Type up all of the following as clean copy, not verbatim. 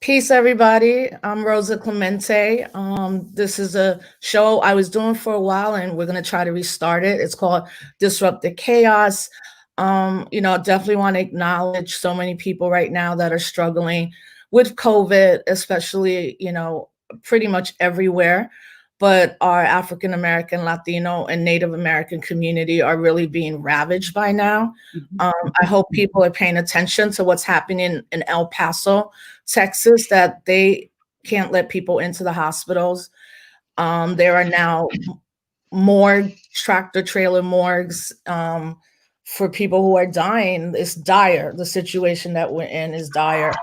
Peace, everybody. I'm Rosa Clemente. This is a show I was doing for a while, and we're going to try to restart it. It's called Disrupted Chaos. Definitely want to acknowledge so many people right now that are struggling with COVID, especially, pretty much everywhere. But our African American, Latino, and Native American community are really being ravaged by now. I hope people are paying attention to what's happening in El Paso, Texas, that they can't let people into the hospitals. There are now more tractor trailer morgues for people who are dying. It's dire. The situation that we're in is dire.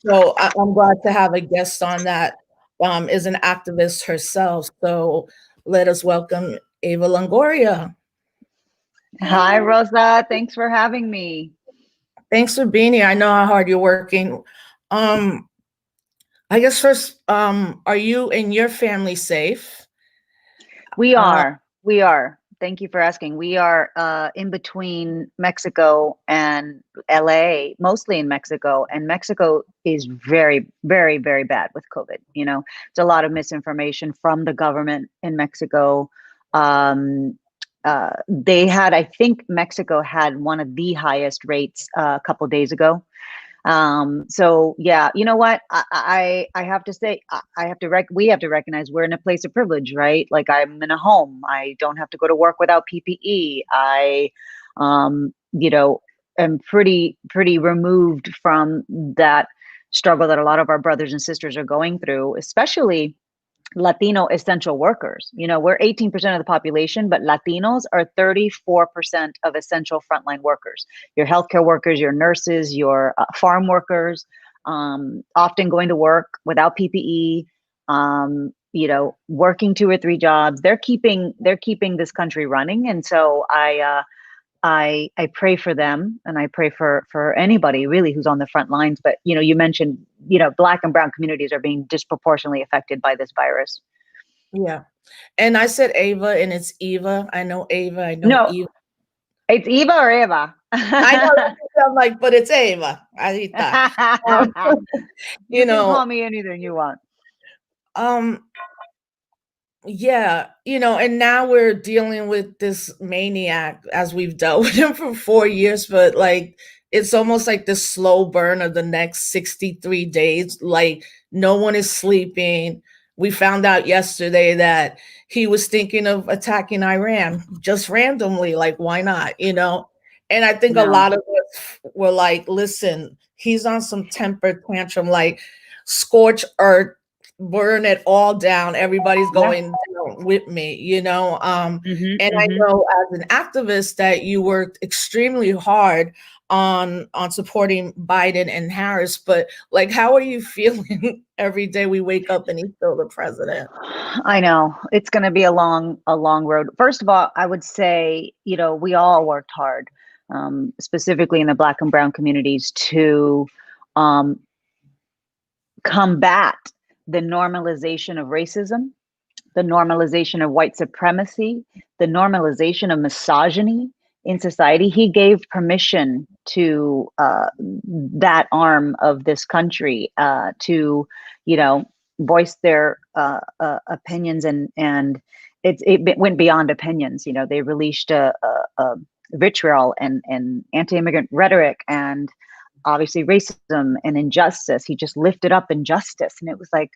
So I'm glad to have a guest on that is an activist herself. So let us welcome Eva Longoria. Hi, Rosa. Thanks for having me. Thanks for being here. I know how hard you're working. I guess first, are you and your family safe? We are. Thank you for asking. We are in between Mexico and LA, mostly in Mexico. And Mexico is very, very, very bad with COVID. It's a lot of misinformation from the government in Mexico. I think Mexico had one of the highest rates a couple days ago. So yeah, you know what? I have to say, we have to recognize we're in a place of privilege, right? Like I'm in a home. I don't have to go to work without PPE. I, am pretty removed from that struggle that a lot of our brothers and sisters are going through, especially Latino essential workers. We're 18% of the population, but Latinos are 34% of essential frontline workers. Your healthcare workers, your nurses, your farm workers, often going to work without PPE, working 2 or 3 jobs. They're keeping this country running. And so I pray for them, and I pray for anybody really who's on the front lines. But you mentioned Black and brown communities are being disproportionately affected by this virus. Yeah, and I said Ava, and it's Eva. I know Ava. I know no, Eva. It's Eva or Eva. I know. I'm like, but it's Eva. You can call me anything you want. Yeah, and now we're dealing with this maniac as we've dealt with him for 4 years, but like it's almost like the slow burn of the next 63 days. Like no one is sleeping. We found out yesterday that he was thinking of attacking Iran just randomly. Like, why not? And I think a lot of us were like, listen, he's on some temper tantrum, like scorch earth, burn it all down. Everybody's going down with me, and I know as an activist that you worked extremely hard on supporting Biden and Harris, but like, how are you feeling every day we wake up and he's still the president? I know it's going to be a long road. First of all, I would say, we all worked hard, specifically in the Black and brown communities, to combat the normalization of racism, the normalization of white supremacy, the normalization of misogyny in society. He gave permission to that arm of this country to, voice their opinions, and it went beyond opinions. They released a vitriol and anti-immigrant rhetoric and obviously racism and injustice. He just lifted up injustice, and it was like,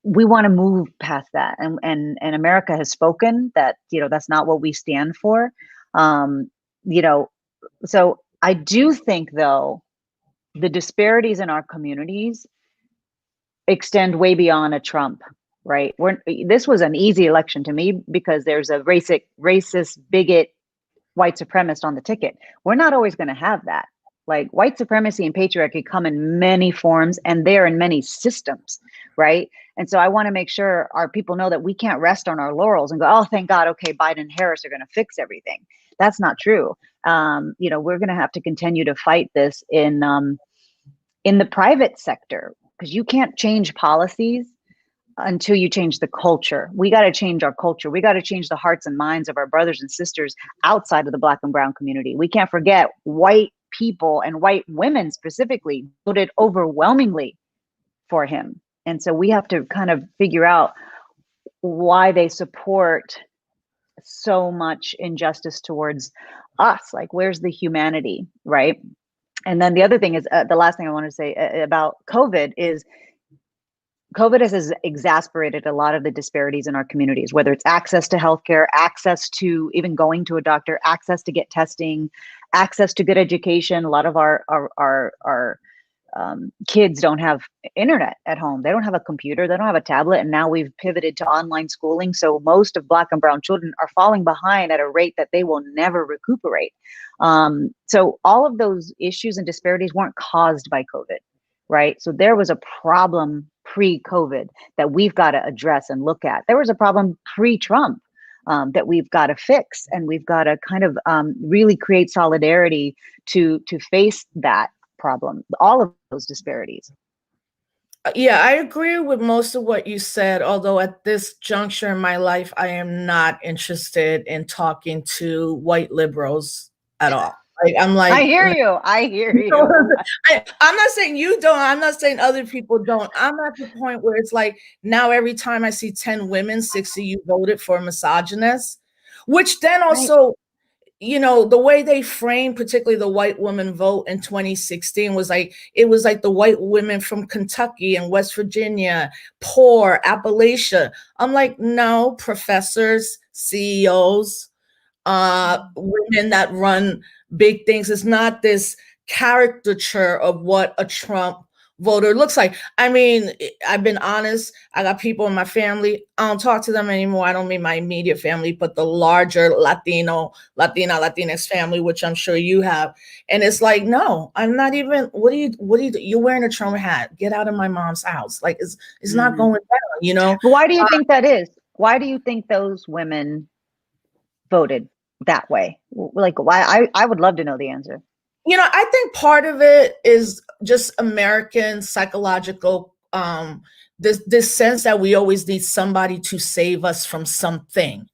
we want to move past that, and America has spoken that that's not what we stand for. So I do think, though, the disparities in our communities extend way beyond a Trump, right? This was an easy election to me because there's a racist, bigot, white supremacist on the ticket. We're not always going to have that. Like, white supremacy and patriarchy come in many forms, and they're in many systems, right? And so I want to make sure our people know that we can't rest on our laurels and go, oh, thank God, okay, Biden and Harris are going to fix everything. That's not true. We're going to have to continue to fight this in the private sector, because you can't change policies until you change the culture. We got to change our culture. We got to change the hearts and minds of our brothers and sisters outside of the Black and brown community. We can't forget white people and white women specifically voted overwhelmingly for him. And so we have to kind of figure out why they support so much injustice towards us. Like, where's the humanity, right? And then the other thing is, the last thing I want to say about COVID is, COVID has exacerbated a lot of the disparities in our communities, whether it's access to healthcare, access to even going to a doctor, access to get testing, access to good education. A lot of our kids don't have internet at home. They don't have a computer. They don't have a tablet. And now we've pivoted to online schooling. So most of Black and brown children are falling behind at a rate that they will never recuperate. So all of those issues and disparities weren't caused by COVID, right? So there was a problem pre-COVID that we've got to address and look at. There was a problem pre-Trump that we've got to fix, and we've got to kind of really create solidarity to face that problem, all of those disparities. Yeah, I agree with most of what you said, although at this juncture in my life, I am not interested in talking to white liberals at all. I'm like, I hear you. I'm not saying you don't. I'm not saying other people don't. I'm at the point where it's like, now every time I see 10 women, 6 of you voted for misogynist, which then also, you know, the way they framed particularly the white woman vote in 2016 was like, it was like the white women from Kentucky and West Virginia, poor Appalachia. I'm like, no, professors, CEOs, women that run big things. It's not this caricature of what a Trump voter looks like. I mean, I've been honest. I got people in my family. I don't talk to them anymore. I don't mean my immediate family, but the larger Latinx family, which I'm sure you have. And it's like, no, I'm not even, what do you, you're wearing a Trump hat. Get out of my mom's house. Like, it's not going down, you know? But why do you think that is? Why do you think those women voted that way? Like, why? I would love to know the answer. You know, I think part of it is just American psychological, this sense that we always need somebody to save us from something,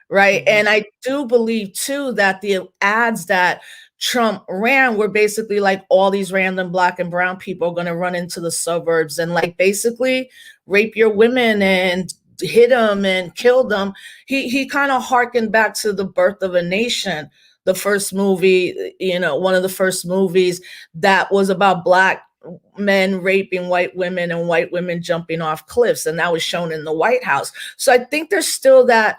right? Mm-hmm. And I do believe too that the ads that Trump ran were basically like, all these random Black and brown people are going to run into the suburbs and like basically rape your women and hit them and kill them. He kind of harkened back to The Birth of a Nation, the first movie, you know, one of the first movies that was about Black men raping white women and white women jumping off cliffs, and that was shown in the White House. So I think there's still that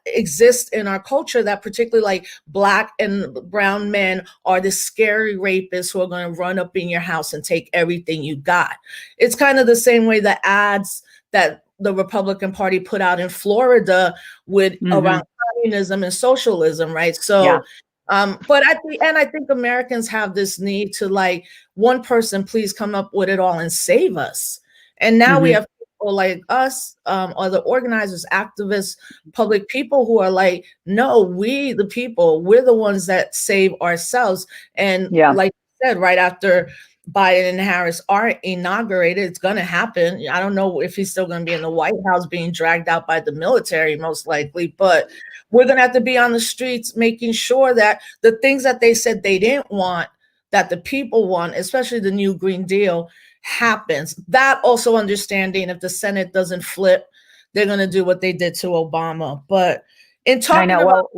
exists in our culture, that particularly like Black and brown men are the scary rapists who are going to run up in your house and take everything you got. It's kind of the same way the ads that the Republican Party put out in Florida with around communism and socialism, right? So, but at the end, I think Americans have this need to like, one person, please come up with it all and save us. And now we have people like us, other organizers, activists, public people who are like, no, we, the people, we're the ones that save ourselves. And like you said, right after Biden and Harris are inaugurated, it's going to happen. I don't know if he's still going to be in the White House being dragged out by the military, most likely, but we're going to have to be on the streets making sure that the things that they said they didn't want, that the people want, especially the new Green Deal, happens. That also understanding if the Senate doesn't flip, they're going to do what they did to Obama. But in talking about...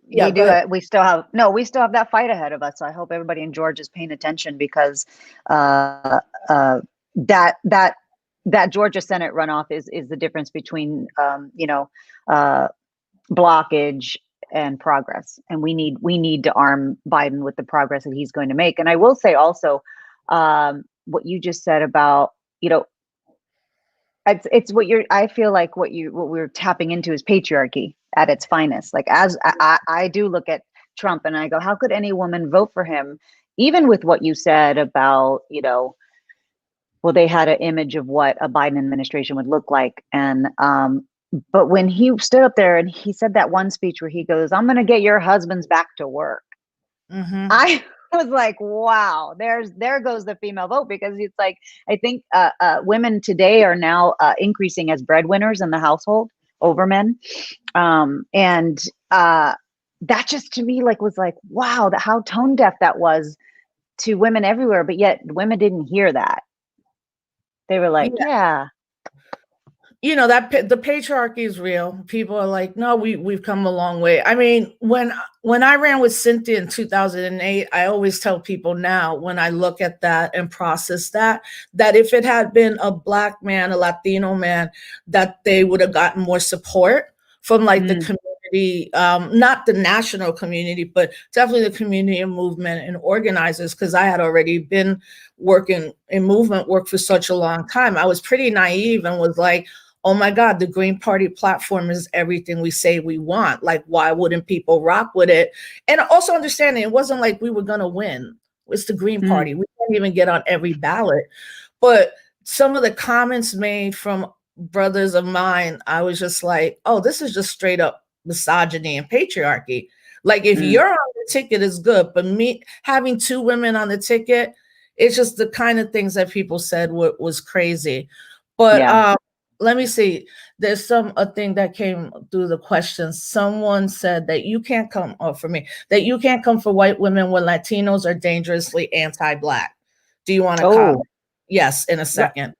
We still have that fight ahead of us. So I hope everybody in Georgia is paying attention, because that Georgia Senate runoff is the difference between blockage and progress. And we need to arm Biden with the progress that he's going to make. And I will say also, what you just said about, you know, it's I feel like what we're tapping into is patriarchy at its finest. Like, as I do look at Trump and I go, how could any woman vote for him? Even with what you said about, you know, well, they had an image of what a Biden administration would look like. And, but when he stood up there and he said that one speech where he goes, I'm going to get your husbands back to work. I was like, wow, there goes the female vote, because it's like, I think women today are now increasing as breadwinners in the household over men. And that just to me like was like, wow, how tone deaf that was to women everywhere. But yet women didn't hear that. They were like, yeah. You know, that the patriarchy is real. People are like, no, we've come a long way. I mean, when I ran with Cynthia in 2008, I always tell people now, when I look at that and process that if it had been a Black man, a Latino man, that they would have gotten more support from like the community, not the national community, but definitely the community and movement and organizers, because I had already been working in movement work for such a long time. I was pretty naive and was like, oh my God, the Green Party platform is everything we say we want. Like, why wouldn't people rock with it? And also understanding it wasn't like we were going to win. It's the Green Party. We can't even get on every ballot. But some of the comments made from brothers of mine, I was just like, oh, this is just straight up misogyny and patriarchy. Like, if you're on the ticket, it's good. But me having 2 women on the ticket, it's just the kind of things that people said was crazy. But let me see. There's a thing that came through the questions. Someone said that you can't come, for me, that you can't come for white women when Latinos are dangerously anti-Black. Do you want to comment? Yes, in a second.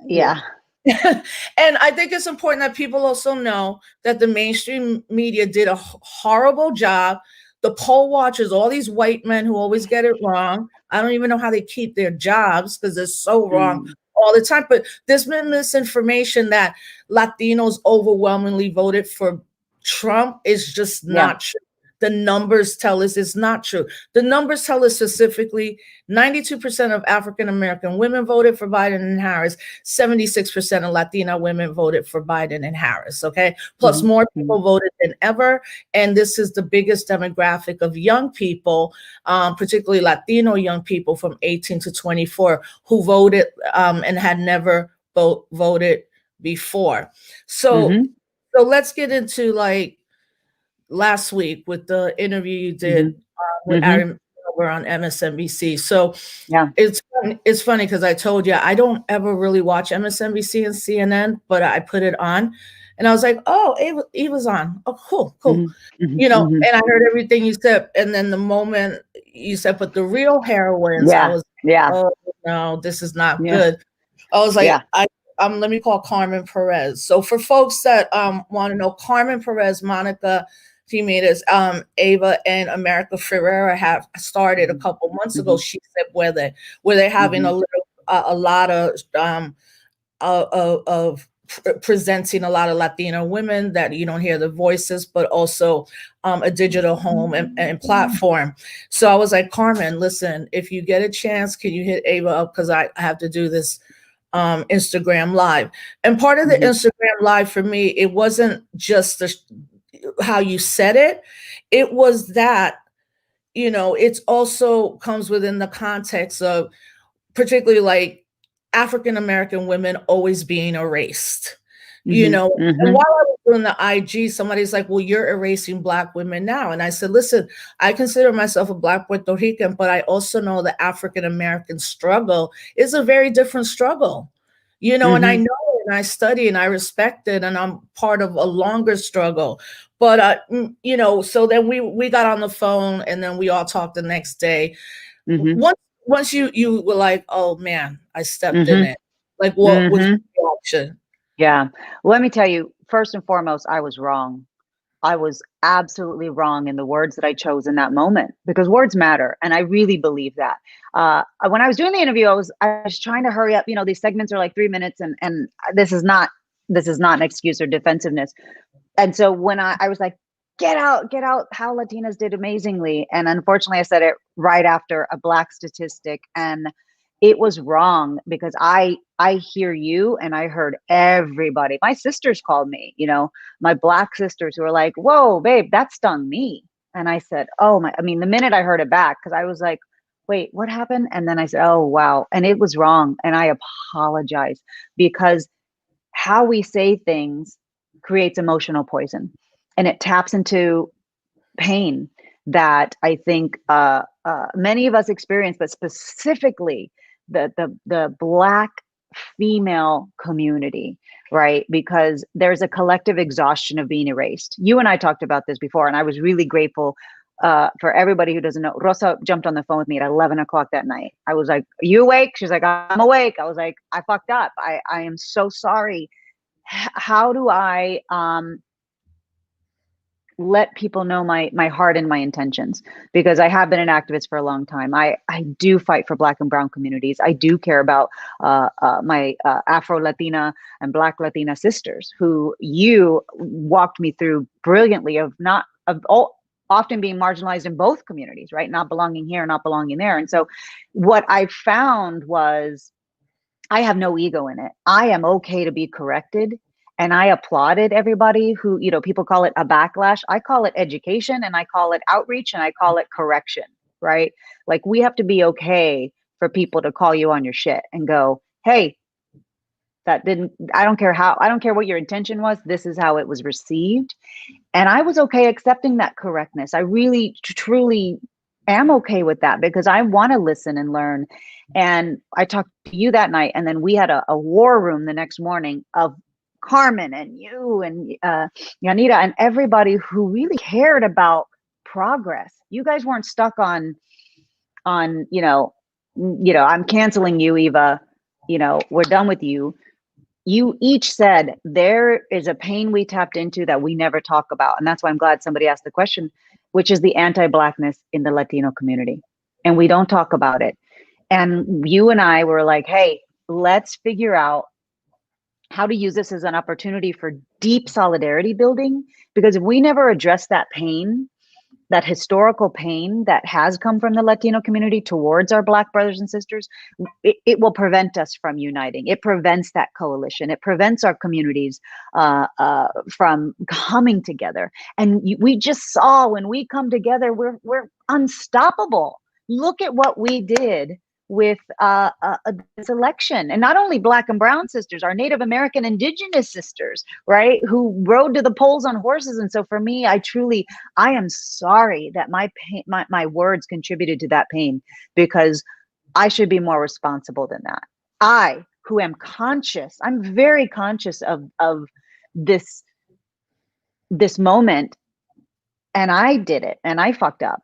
Yeah. And I think it's important that people also know that the mainstream media did a horrible job. The poll watchers, all these white men who always get it wrong. I don't even know how they keep their jobs because they're so wrong all the time. But there's been misinformation that Latinos overwhelmingly voted for Trump. Is just not true. The numbers tell us it's not true. The numbers tell us specifically 92% of African-American women voted for Biden and Harris. 76% of Latina women voted for Biden and Harris, okay? Plus more people voted than ever. And this is the biggest demographic of young people, particularly Latino young people from 18 to 24 who voted and had never voted before. So let's get into like last week with the interview you did with Aaron over on MSNBC. So it's funny because I told you I don't ever really watch MSNBC and CNN, but I put it on and I was like, oh, Eva's on. Oh, cool. You know, and I heard everything you said. And then the moment you said, but the real heroines, I was oh no, this is not good. I was like, let me call Carmen Perez. So for folks that want to know, Carmen Perez, Monica Jimenez, Ava and America Ferrera have started a couple months ago. She said where they're having a lot of presenting a lot of Latina women that you don't hear the voices, but also a digital home and platform. So I was like, Carmen, listen, if you get a chance, can you hit Ava up? Because I have to do this Instagram live. And part of the Instagram live for me, it wasn't just how you said it. It was that, you know, it's also comes within the context of particularly like African-American women always being erased, you know. And while I was doing the IG, somebody's like, well, you're erasing Black women now. And I said, listen, I consider myself a Black Puerto Rican, but I also know the African-American struggle is a very different struggle, you know, and I know it and I study and I respect it and I'm part of a longer struggle. But, you know, so then we got on the phone and then we all talked the next day. Once you were like, oh man, I stepped in it. Like, what was the reaction? Yeah. Let me tell you, first and foremost, I was wrong. I was absolutely wrong in the words that I chose in that moment, because words matter. And I really believe that. When I was doing the interview, I was trying to hurry up. You know, these segments are like 3 minutes and this is not an excuse or defensiveness. And so when I was like, get out how Latinas did amazingly. And unfortunately, I said it right after a Black statistic. And it was wrong because I hear you and I heard everybody. My sisters called me, you know, my Black sisters who were like, whoa, babe, that stung me. And I said, the minute I heard it back, because I was like, wait, what happened? And then I said, oh, wow. And it was wrong. And I apologize, because how we say things creates emotional poison and it taps into pain. that I think many of us experience, but specifically the Black female community, right? Because there's a collective exhaustion of being erased. You and I talked about this before, and I was really grateful for everybody who doesn't know. Rosa jumped on the phone with me at 11 o'clock that night. I was like, "Are you awake?" She's like, "I'm awake." I was like, "I fucked up. I am so sorry. How do I let people know my heart and my intentions?" Because I have been an activist for a long time. I do fight for Black and Brown communities. I do care about my Afro Latina and Black Latina sisters, who you walked me through brilliantly, of not of all, often being marginalized in both communities, right? Not belonging here, not belonging there. And so what I found was, I have no ego in it. I am okay to be corrected. And I applauded everybody who, people call it a backlash. I call it education, and I call it outreach, and I call it correction, right? Like, we have to be okay for people to call you on your shit and go, "Hey, I don't care what your intention was. This is how it was received." And I was okay accepting that correctness. I really, truly am okay with that, because I want to listen and learn. And I talked to you that night, and then we had a war room the next morning of Carmen and you and Yanira and everybody who really cared about progress. You guys weren't stuck on I'm canceling you, Eva. We're done with you. You each said there is a pain we tapped into that we never talk about. And that's why I'm glad somebody asked the question, which is the anti-Blackness in the Latino community. And we don't talk about it. And you and I were like, hey, let's figure out how to use this as an opportunity for deep solidarity building. Because if we never address that pain, that historical pain that has come from the Latino community towards our Black brothers and sisters, it will prevent us from uniting. It prevents that coalition. It prevents our communities from coming together. And we just saw, when we come together, we're unstoppable. Look at what we did with this election. And not only Black and Brown sisters, our Native American Indigenous sisters, right, who rode to the polls on horses. And so for me, I am sorry that my pain, my words contributed to that pain, because I should be more responsible than that. I, who am conscious, I'm very conscious of this moment, and I did it, and I fucked up.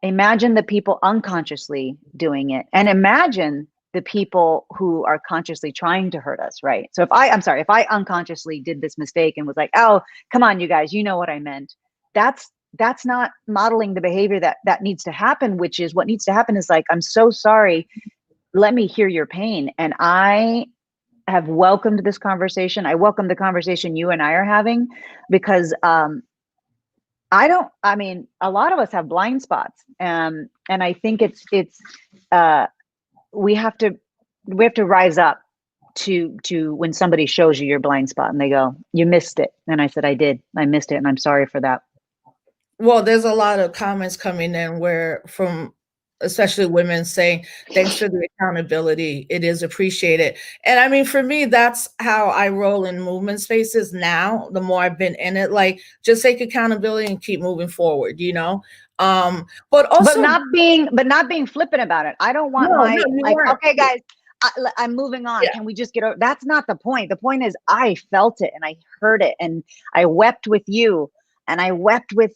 Imagine the people unconsciously doing it, and imagine the people who are consciously trying to hurt us, right? So if I unconsciously did this mistake and was like, "Oh, come on, you guys, you know what I meant," that's not modeling the behavior that needs to happen. Which is, what needs to happen is like, "I'm so sorry. Let me hear your pain." And I have welcomed this conversation. I welcome the conversation you and I are having, because a lot of us have blind spots. And I think we have to rise up to when somebody shows you your blind spot and they go, "You missed it." And I said, I missed it. And I'm sorry for that. Well, there's a lot of comments coming in from especially women saying, "Thanks for the accountability. It is appreciated." And I mean, for me, that's how I roll in movement spaces now. The more I've been in it, like, just take accountability and keep moving forward, but also, not being flippant about it. I don't want okay, guys, I'm moving on. Yeah. Can we just get over? That's not the point. The point is, I felt it and I heard it, and I wept with you, and I wept with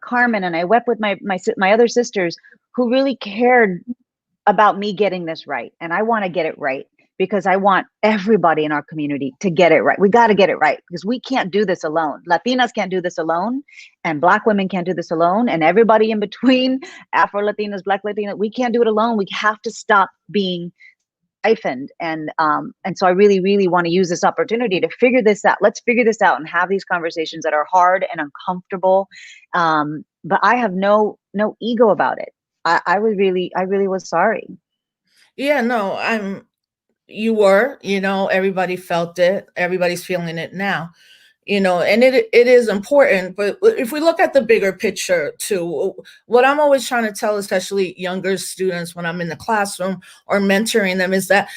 Carmen, and I wept with my other sisters who really cared about me getting this right. And I want to get it right, because I want everybody in our community to get it right. We got to get it right, because we can't do this alone. Latinas can't do this alone, and Black women can't do this alone, and everybody in between, Afro Latinas, Black Latinas, we can't do it alone. We have to stop being siphoned. And so I really, really want to use this opportunity to figure this out. Let's figure this out and have these conversations that are hard and uncomfortable. But I have no ego about it. I really was sorry. Yeah, no, you were, everybody felt it. Everybody's feeling it now, and it is important. But if we look at the bigger picture too, what I'm always trying to tell, especially younger students when I'm in the classroom or mentoring them, is that,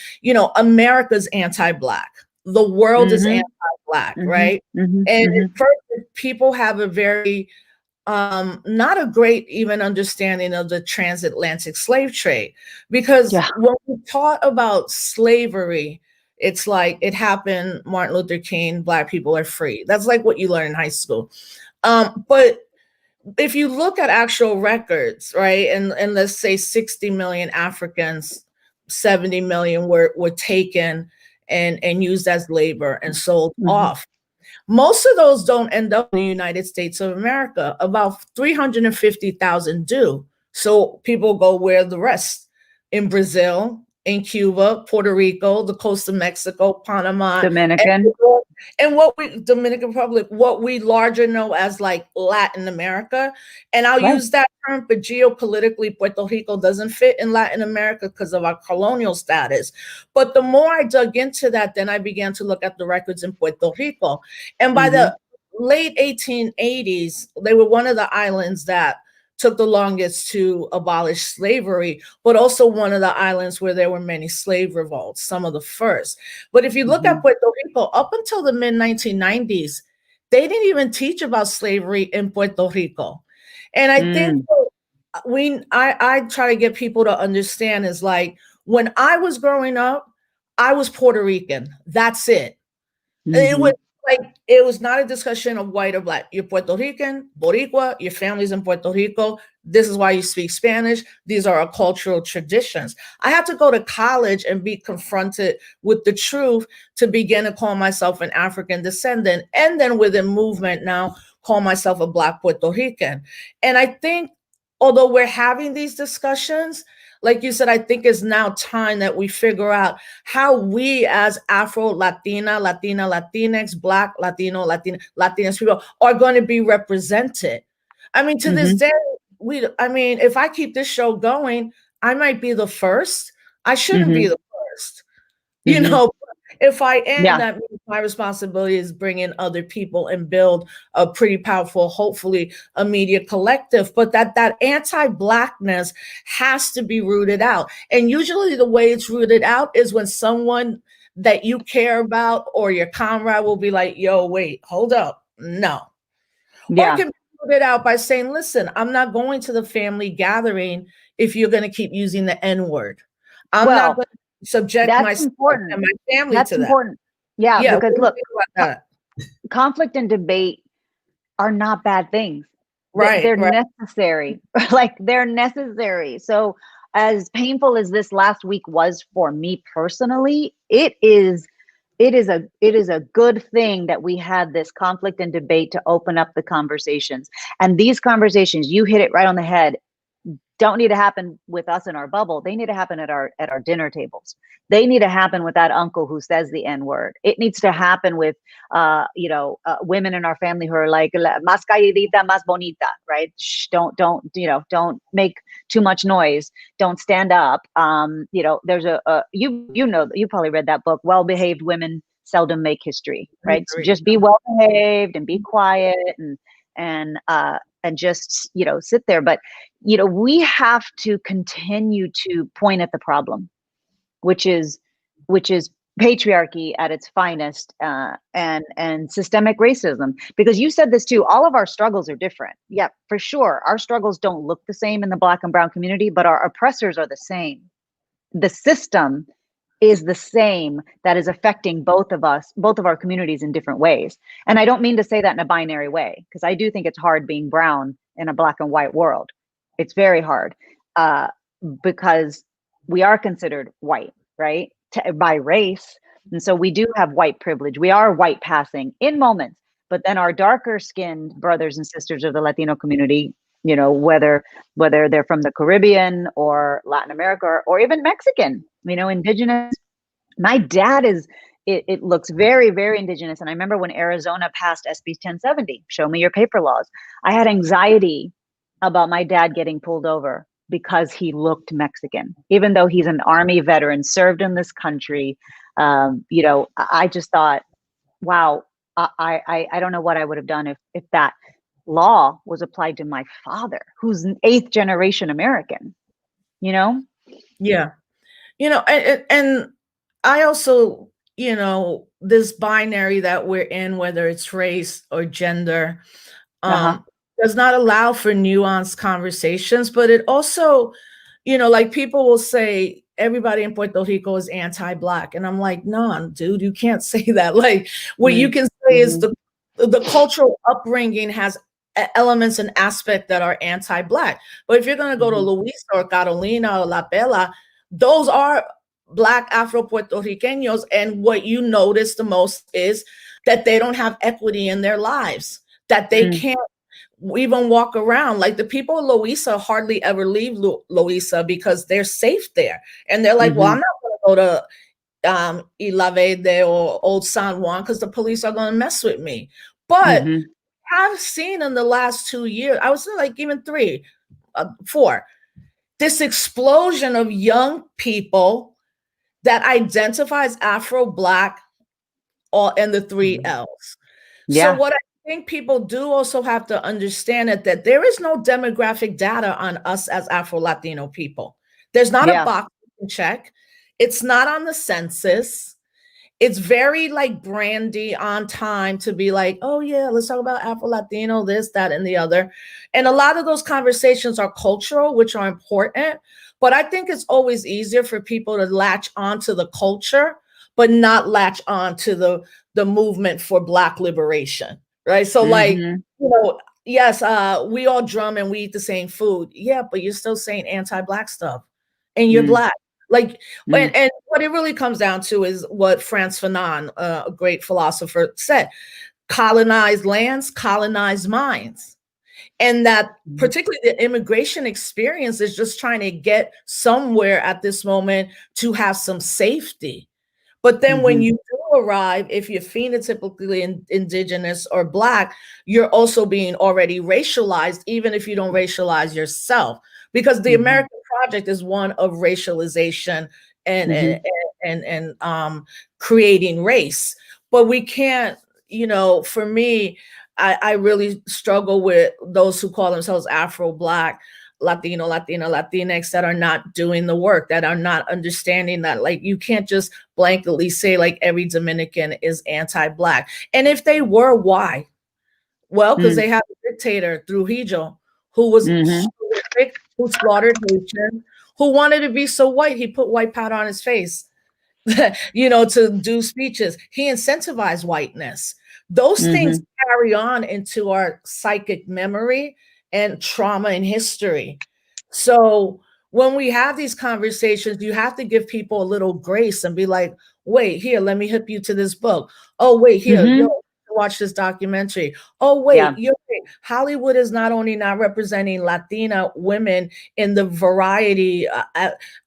America's anti-Black. The world is anti-Black, right? And first, people have a very not a great even understanding of the transatlantic slave trade. Because Yeah. when we taught about slavery, it's like it happened, Martin Luther King, Black people are free. That's like what you learn in high school. But if you look at actual records, right, and let's say 60 million Africans, 70 million were taken and used as labor and sold off. Most of those don't end up in the United States of America. About 350,000 do. So people go where the rest? In Brazil, in Cuba, Puerto Rico, the coast of Mexico, Panama, Dominican. and what we Dominican Republic, what we larger know as like Latin America. And I'll Right. use that term, but geopolitically, Puerto Rico doesn't fit in Latin America because of our colonial status. But the more I dug into that, then I began to look at the records in Puerto Rico. And by the late 1880s, they were one of the islands that took the longest to abolish slavery, but also one of the islands where there were many slave revolts, some of the first. But if you look at Puerto Rico, up until the mid 1990s, they didn't even teach about slavery in Puerto Rico. And I think I try to get people to understand is like when I was growing up, I was Puerto Rican. That's it. It was like it was not a discussion of white or Black. You're Puerto Rican, Boricua, your family's in Puerto Rico. This is why you speak Spanish. These are our cultural traditions. I had to go to college and be confronted with the truth to begin to call myself an African descendant. And then within movement now, call myself a Black Puerto Rican. And I think, although we're having these discussions, like you said, I think it's now time that we figure out how we as Afro, Latina, Latinx, Black, Latino, Latinx people are going to be represented. I mean, to this day, if I keep this show going, I might be the first. I shouldn't be the first. You know, if I am, that means my responsibility is bring in other people and build a pretty powerful, hopefully, a media collective. But that anti-Blackness has to be rooted out. And usually the way it's rooted out is when someone that you care about or your comrade will be like, yo, wait, hold up. No. Or it can be rooted out by saying, listen, I'm not going to the family gathering if you're going to keep using the N-word. I'm not going to subject myself and my family to that. Important. Yeah, because look, conflict and debate are not bad things. They're necessary. Like they're necessary. So as painful as this last week was for me personally, it is a good thing that we had this conflict and debate to open up the conversations. And these conversations, you hit it right on the head, don't need to happen with us in our bubble. They need to happen at our dinner tables. They need to happen with that uncle who says the N-word. It needs to happen with women in our family who are like más calladita, más bonita, right? Shh, don't make too much noise. Don't stand up. There's you probably read that book, Well-Behaved Women Seldom Make History, right? So just be well behaved and be quiet and just sit there. But we have to continue to point at the problem, which is patriarchy at its finest, and systemic racism. Because you said this too, all of our struggles are different. Yeah, for sure, our struggles don't look the same in the Black and brown community, but our oppressors are the same. The system is the same that is affecting both of our communities in different ways. And I don't mean to say that in a binary way, because I do think it's hard being brown in a Black and white world. It's very hard, because we are considered white, right, by race. And so we do have white privilege. We are white passing in moments, but then our darker skinned brothers and sisters of the Latino community, whether they're from the Caribbean or Latin America or even Mexican, indigenous. My dad is, it looks very, very indigenous. And I remember when Arizona passed SB 1070, show me your paper laws. I had anxiety about my dad getting pulled over because he looked Mexican, even though he's an Army veteran, served in this country. I just thought, wow, I don't know what I would have done if that law was applied to my father, who's an 8th generation American, Yeah. And I also, this binary that we're in, whether it's race or gender, does not allow for nuanced conversations, but it also, like people will say everybody in Puerto Rico is anti-Black. And I'm like, nah, dude, you can't say that. Like what you can say is the cultural upbringing has elements and aspects that are anti-Black. But if you're going to go to Luisa or Carolina or La Bella, those are Black Afro-Puerto Ricanos. And what you notice the most is that they don't have equity in their lives, that they can't even walk around. Like the people in Luisa hardly ever leave Luisa because they're safe there. And they're like, well, I'm not going to go to Isla Verde or Old San Juan because the police are going to mess with me. But I've seen in the last 2 years, I was like even 3, 4, this explosion of young people that identifies Afro-Black and the 3 L's. So what I think people do also have to understand that there is no demographic data on us as Afro-Latino people. There's not a box you can check. It's not on the census. It's very like brandy on time to be like, oh yeah, let's talk about Afro-Latino, this, that, and the other. And a lot of those conversations are cultural, which are important. But I think it's always easier for people to latch onto the culture, but not latch on to the movement for Black liberation, right? So like, yes, we all drum and we eat the same food. Yeah, but you're still saying anti-Black stuff and you're Black. Like, and what it really comes down to is what Frantz Fanon, a great philosopher, said: colonized lands, colonized minds. And that particularly the immigration experience is just trying to get somewhere at this moment to have some safety. But then when you do arrive, if you're phenotypically indigenous or Black, you're also being already racialized, even if you don't racialize yourself, because the American project is one of racialization and creating race. But we can't, for me, I really struggle with those who call themselves Afro-Black, Latino, Latina, Latinx that are not doing the work, that are not understanding that, like, you can't just blankly say like every Dominican is anti-Black. And if they were, why? Well, because they have a dictator, Trujillo, who was horrific, who slaughtered Haitians, who wanted to be so white, he put white powder on his face, to do speeches. He incentivized whiteness. Those things carry on into our psychic memory and trauma and history. So when we have these conversations, you have to give people a little grace and be like, wait, here, let me hip you to this book. Oh, wait, here, watch this documentary. Oh, wait, you're right. Hollywood is not only not representing Latina women in the variety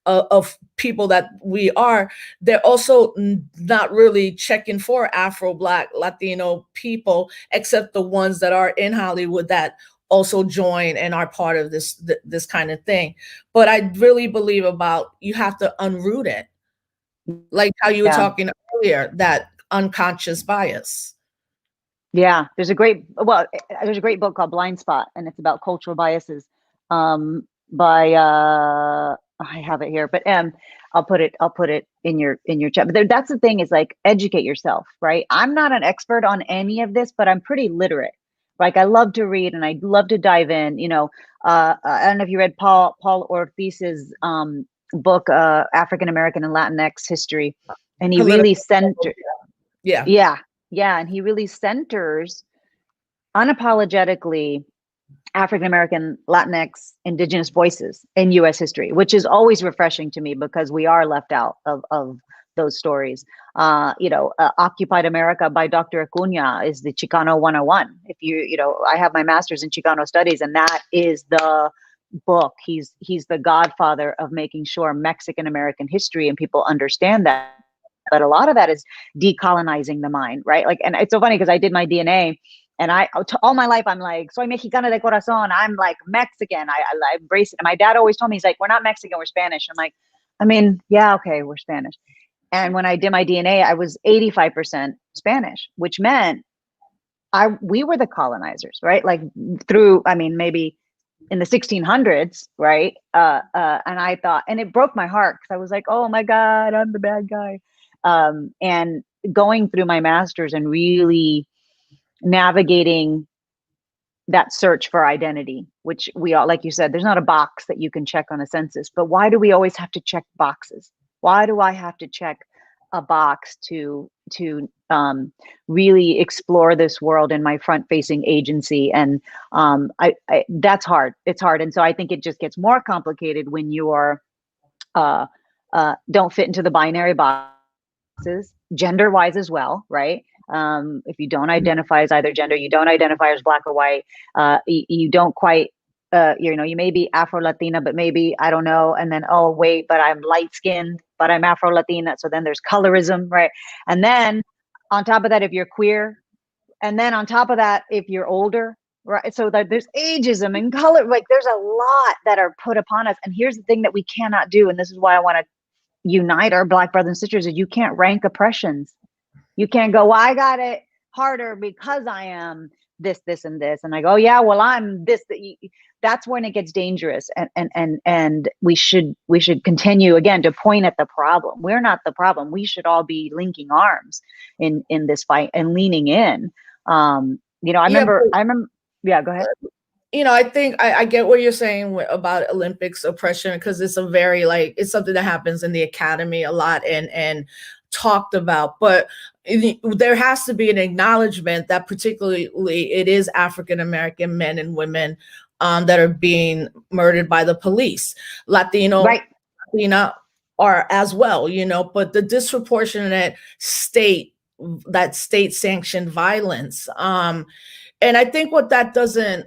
of people that we are, they're also not really checking for Afro-Black Latino people, except the ones that are in Hollywood that also join and are part of this kind of thing. But I really believe you have to unroot it. Like how you were talking earlier, that unconscious bias. Yeah, there's a great book called Blind Spot, and it's about cultural biases by I have it here, but I'll put it in your chat. But that's the thing, is like, educate yourself, right? I'm not an expert on any of this, but I'm pretty literate. Like, I love to read and I love to dive in. I don't know if you read Paul Ortiz's book, African American and Latinx History, and he really centered. And he really centers unapologetically African American, Latinx, indigenous voices in U.S. history, which is always refreshing to me because we are left out of those stories. Occupied America by Dr. Acuna is the Chicano 101. I have my master's in Chicano studies, and that is the book. He's the godfather of making sure Mexican American history and people understand that. But a lot of that is decolonizing the mind, right? Like, and it's so funny because I did my DNA, and all my life, I'm like, soy mexicana de corazón. I'm like Mexican. I embrace it. And my dad always told me, he's like, we're not Mexican, we're Spanish. I'm like, I mean, yeah, okay, we're Spanish. And when I did my DNA, I was 85% Spanish, which meant we were the colonizers, right? Like maybe in the 1600s, right? And I thought, and it broke my heart because I was like, oh my God, I'm the bad guy. And going through my master's and really navigating that search for identity, which we all, like you said, there's not a box that you can check on a census, but why do we always have to check boxes? Why do I have to check a box to really explore this world in my front facing agency? And that's hard. It's hard. And so I think it just gets more complicated when you are don't fit into the binary boxes, gender wise as well, right? If you don't identify as either gender, you don't identify as Black or white, you don't quite, you may be Afro-Latina, but maybe, I don't know. And then, oh, wait, but I'm light skinned, but I'm Afro-Latina. So then there's colorism, right? And then on top of that, if you're queer, and then on top of that, if you're older, right? So that there's ageism and color, like there's a lot that are put upon us. And here's the thing that we cannot do. And this is why I want to unite our Black brothers and sisters, is you can't rank oppressions. You can't go, well, I got it harder because I am this, this, and this. And I go, oh, yeah, well, I'm this. That's when it gets dangerous. And we should continue, again, to point at the problem. We're not the problem. We should all be linking arms in this fight and leaning in. I remember, yeah, go ahead. I think I get what you're saying about Olympics oppression, because it's a very, it's something that happens in the academy a lot and talked about, but there has to be an acknowledgement that particularly it is African-American men and women that are being murdered by the police. Latina are as well, but the disproportionate state sanctioned violence. And I think what that doesn't,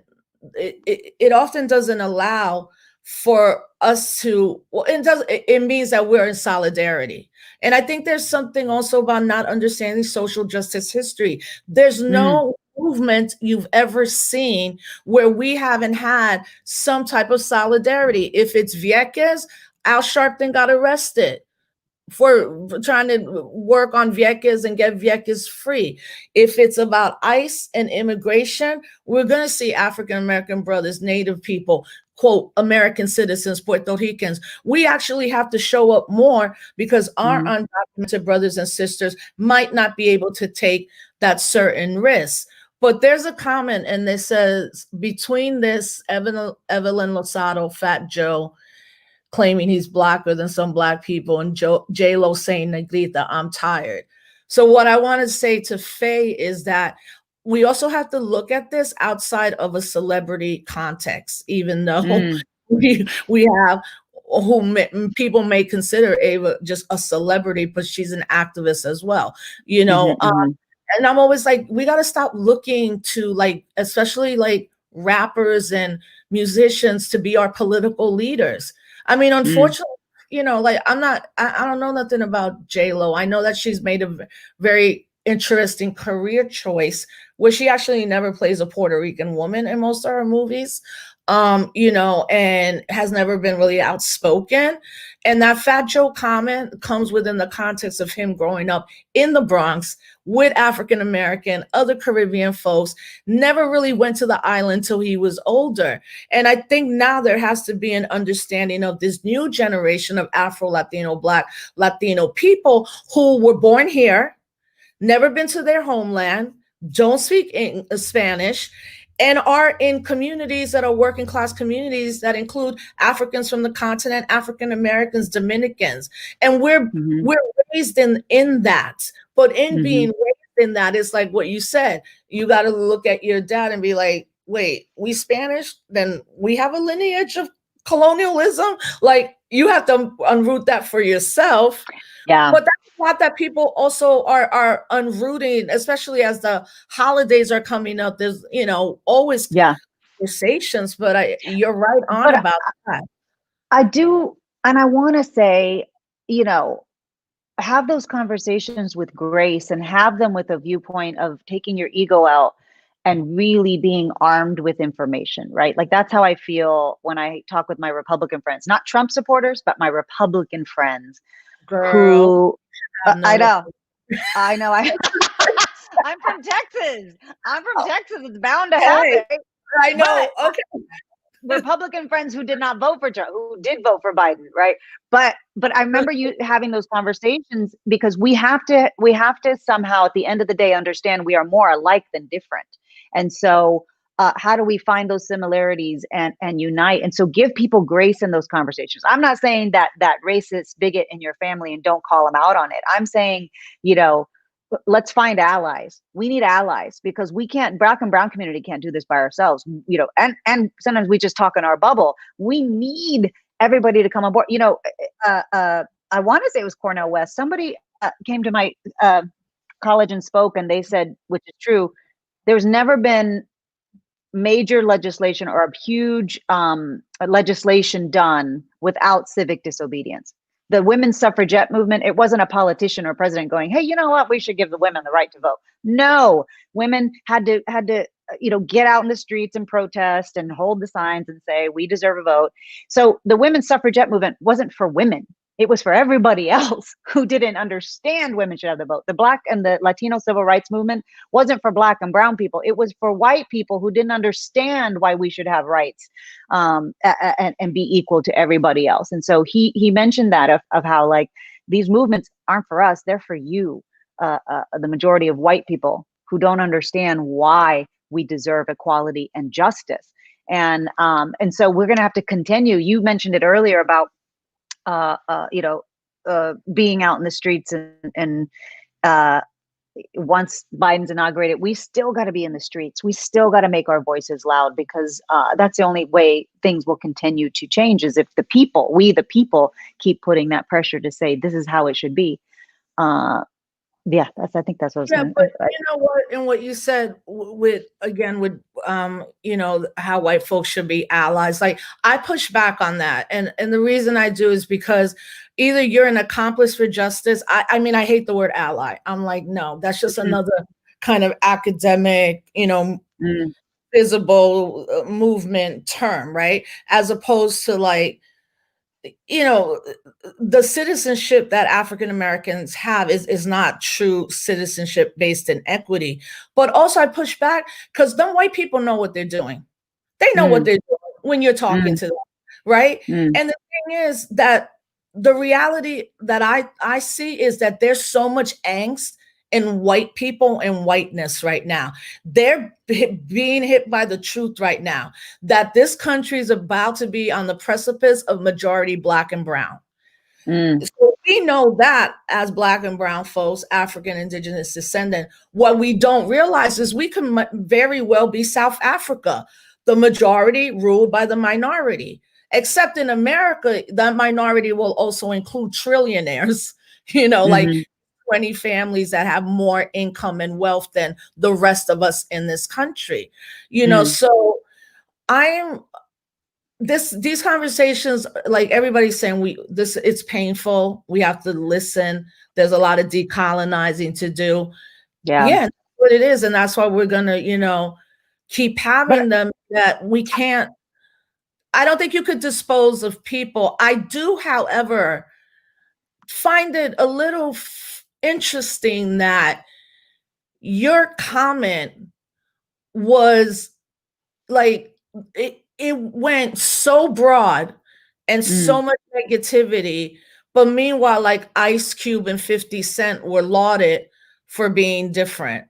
it often doesn't allow for us to, it means that we're in solidarity. And I think there's something also about not understanding social justice history. There's no movement you've ever seen where we haven't had some type of solidarity. If it's Vieques, Al Sharpton got arrested for trying to work on Vieques and get Vieques free. If it's about ICE and immigration, we're going to see African-American brothers, Native people, quote, American citizens, Puerto Ricans. We actually have to show up more because our undocumented brothers and sisters might not be able to take that certain risk. But there's a comment, and it says, between this, Evelyn Lozado, Fat Joe, claiming he's Blacker than some Black people, and J-Lo saying, Negrita, I'm tired. So what I want to say to Faye is that we also have to look at this outside of a celebrity context, even though we have people may consider Eva just a celebrity, but she's an activist as well, and I'm always like, we got to stop looking to especially rappers and musicians to be our political leaders. I mean, unfortunately, I don't know nothing about J-Lo. I know that she's made a very interesting career choice where she actually never plays a Puerto Rican woman in most of her movies, and has never been really outspoken. And that Fat Joe comment comes within the context of him growing up in the Bronx with African-American, other Caribbean folks, never really went to the island till he was older. And I think now there has to be an understanding of this new generation of Afro-Latino, Black Latino people who were born here, never been to their homeland, don't speak Spanish, and are in communities that are working class communities that include Africans from the continent, African Americans, Dominicans. And we're raised in that. But in being raised in that, it's like what you said, you got to look at your dad and be like, wait, we Spanish? Then we have a lineage of colonialism? Like, you have to unroot that for yourself. Yeah. But that's a lot that people also are unrooting, especially as the holidays are coming up. There's, always conversations, but you're right on about that. I do. And I want to say, have those conversations with grace and have them with a viewpoint of taking your ego out and really being armed with information, right? Like, that's how I feel when I talk with my Republican friends, not Trump supporters, but my Republican friends. Girl, who I know. I'm from Texas. It's bound to happen. I know. Okay. Republican friends who did not vote for Trump, who did vote for Biden, right? But I remember you having those conversations, because we have to somehow at the end of the day understand we are more alike than different. And so how do we find those similarities and unite? And so give people grace in those conversations. I'm not saying that racist bigot in your family and don't call them out on it. I'm saying, you know, let's find allies. We need allies, because we can't, Black and brown community can't do this by ourselves, you know, and sometimes we just talk in our bubble. We need everybody to come on board. You know, I want to say it was Cornell West. Somebody came to my college and spoke, and they said, which is true, there's never been major legislation or a huge legislation done without civic disobedience. The women's suffragette movement, it wasn't a politician or president going, hey, you know what, we should give the women the right to vote. No, women had to you know, get out in the streets and protest and hold the signs and say, we deserve a vote. So the women's suffragette movement wasn't for women. It was for everybody else who didn't understand women should have the vote. The Black and the Latino civil rights movement wasn't for Black and brown people. It was for white people who didn't understand why we should have rights and be equal to everybody else. And so he mentioned that of how, like, these movements aren't for us, they're for you, the majority of white people who don't understand why we deserve equality and justice. And so we're going to have to continue. You mentioned it earlier about you know, being out in the streets, and once Biden's inaugurated, we still got to be in the streets. We still got to make our voices loud, because that's the only way things will continue to change, is if the people, we the people, keep putting that pressure to say this is how it should be. Yeah, I think that's what I was Yeah, but you know what, and what you said with you know, how white folks should be allies, like, I push back on that, and the reason I do is because either you're an accomplice for justice. I mean, I hate the word ally. I'm like, no, that's just another kind of academic, you know, visible movement term, right? As opposed to, like, you know, the citizenship that African Americans have is not true citizenship based in equity. But also I push back because them white people know what they're doing. They know what they're doing when you're talking to them, right? And the thing is that the reality that I see is that there's so much angst in white people and whiteness right now. They're being hit by the truth right now that this country is about to be on the precipice of majority Black and brown. So we know that as Black and brown folks, African indigenous descendant, what we don't realize is we can very well be South Africa, the majority ruled by the minority. Except in America, that minority will also include trillionaires, you know, like 20 families that have more income and wealth than the rest of us in this country. You know, so these conversations, like everybody's saying, it's painful. We have to listen. There's a lot of decolonizing to do. Yeah, that's what it is. And that's why we're gonna, you know, keep having them. That we can't, I don't think you could dispose of people. I do, however, find it a little interesting that your comment was like, it went so broad and so much negativity, but meanwhile, like Ice Cube and 50 Cent were lauded for being different.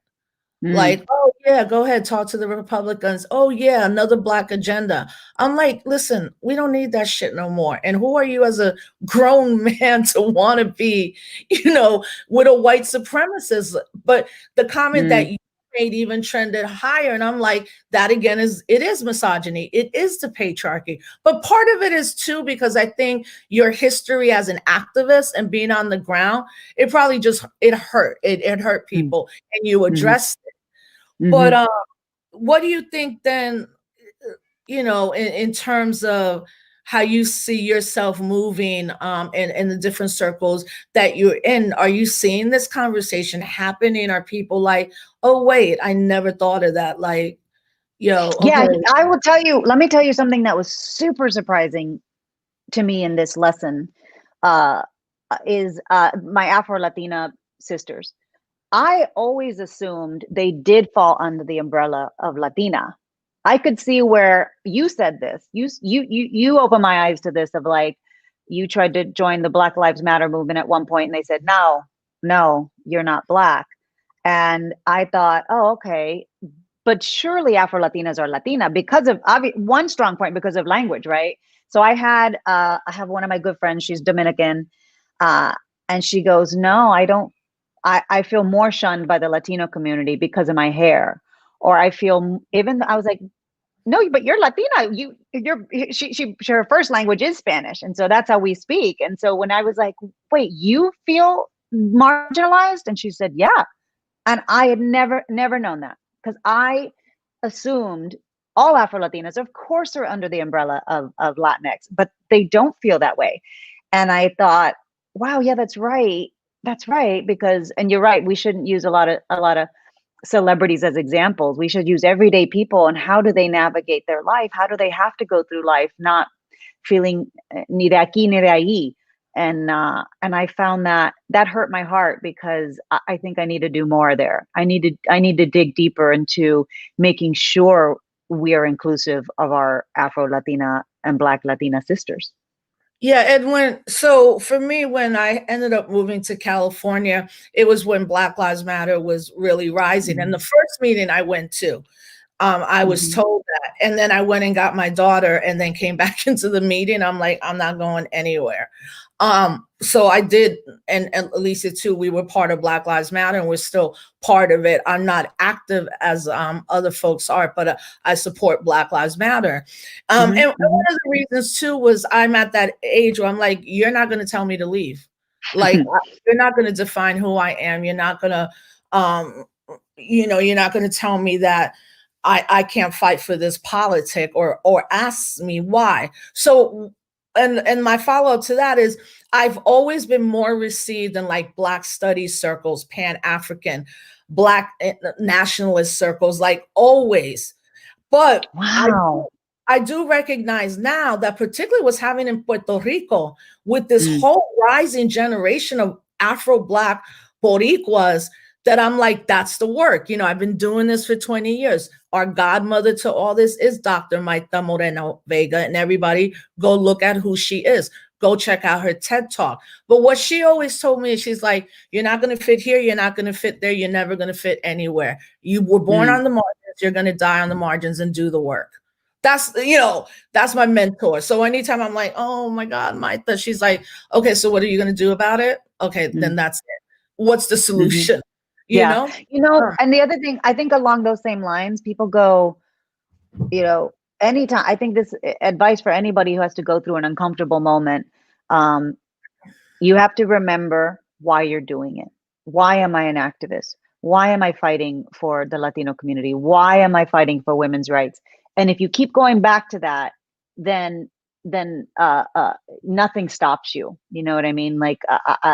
Like, oh yeah, go ahead, talk to the Republicans. Oh yeah, another Black agenda. I'm like, listen, we don't need that shit no more. And who are you as a grown man to want to be, you know, with a white supremacist? But the comment that you made even trended higher. And I'm like, that again is misogyny. It is the patriarchy. But part of it is too, because I think your history as an activist and being on the ground, it probably just, it hurt. It hurt people, and you addressed it. But what do you think then, you know, in terms of how you see yourself moving in the different circles that you're in? Are you seeing this conversation happening? Are people like, oh, wait, I never thought of that? Like, yo, okay. Yeah, I will tell you, let me tell you something that was super surprising to me in this lesson is my Afro-Latina sisters. I always assumed they did fall under the umbrella of Latina. I could see where you said this. You opened my eyes to this, of like, you tried to join the Black Lives Matter movement at one point, and they said, no, you're not Black. And I thought, oh, okay. but surely Afro-Latinas are Latina because of one strong point, because of language, right? So I have one of my good friends, she's Dominican, and she goes, no, I don't, I feel more shunned by the Latino community because of my hair. Or I feel, even I was like, no, but you're Latina. Her first language is Spanish. And so that's how we speak. And so when I was like, wait, you feel marginalized? And she said, yeah. And I had never known that, because I assumed all Afro-Latinas, of course, are under the umbrella of Latinx, but they don't feel that way. And I thought, wow, yeah, that's right. That's right. Because, and you're right, we shouldn't use a lot of celebrities as examples. We should use everyday people, and how do they navigate their life? How do they have to go through life not feeling ni de aquí ni de allí? And I found that hurt my heart, because I think I need to do more there. I need to dig deeper into making sure we are inclusive of our Afro-Latina and Black Latina sisters. Yeah, and so for me, when I ended up moving to California, it was when Black Lives Matter was really rising. Mm-hmm. And the first meeting I went to, I was told that. And then I went and got my daughter and then came back into the meeting. I'm like, I'm not going anywhere. So I did, and Alicia too, we were part of Black Lives Matter, and we're still part of it. I'm not active as other folks are, but I support Black Lives Matter. And one of the reasons too was I'm at that age where I'm like, you're not going to tell me to leave. Like, you're not going to define who I am. You're not going to, you're not going to tell me that I can't fight for this politic, or ask me why. So, and my follow-up to that is, I've always been more received in like Black studies circles, Pan-African, Black nationalist circles, like always. But wow. I do recognize now that particularly what's happening in Puerto Rico with this whole rising generation of Afro-Black Boricuas, that I'm like, that's the work. I've been doing this for 20 years. Our godmother to all this is Dr. Maita Moreno Vega, and everybody go look at who she is. Go check out her TED Talk. But what she always told me is, she's like, you're not going to fit here. You're not going to fit there. You're never going to fit anywhere. You were born on the margins. You're going to die on the margins, and do the work. That's my mentor. So anytime I'm like, oh my God, Maita, she's like, okay, so what are you going to do about it? Okay, then that's it. What's the solution? You know? And the other thing, I think along those same lines, people go, anytime, I think this advice for anybody who has to go through an uncomfortable moment, you have to remember why you're doing it. Why am I an activist? Why am I fighting for the Latino community? Why am I fighting for women's rights? And if you keep going back to that, then nothing stops you. You know what I mean? Like,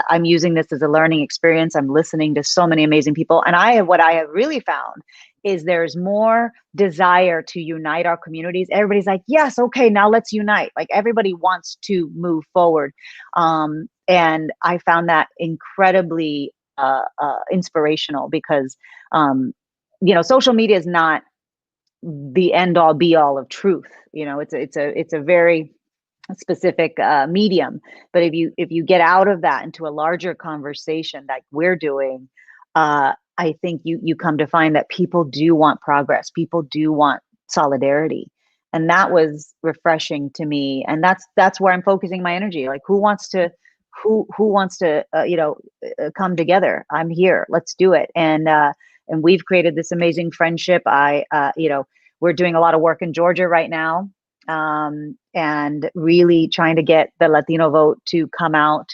I'm using this as a learning experience. I'm listening to so many amazing people. And what I have really found is there's more desire to unite our communities. Everybody's like, yes, okay, now let's unite. Like, everybody wants to move forward. And I found that incredibly inspirational, because, social media is not the end all be all of truth. It's a very specific medium. But if you get out of that into a larger conversation like we're doing, I think you come to find that people do want progress. People do want solidarity. And that was refreshing to me. And that's where I'm focusing my energy. Like, who wants to come together? I'm here. Let's do it. And we've created this amazing friendship. We're doing a lot of work in Georgia right now, and really trying to get the Latino vote to come out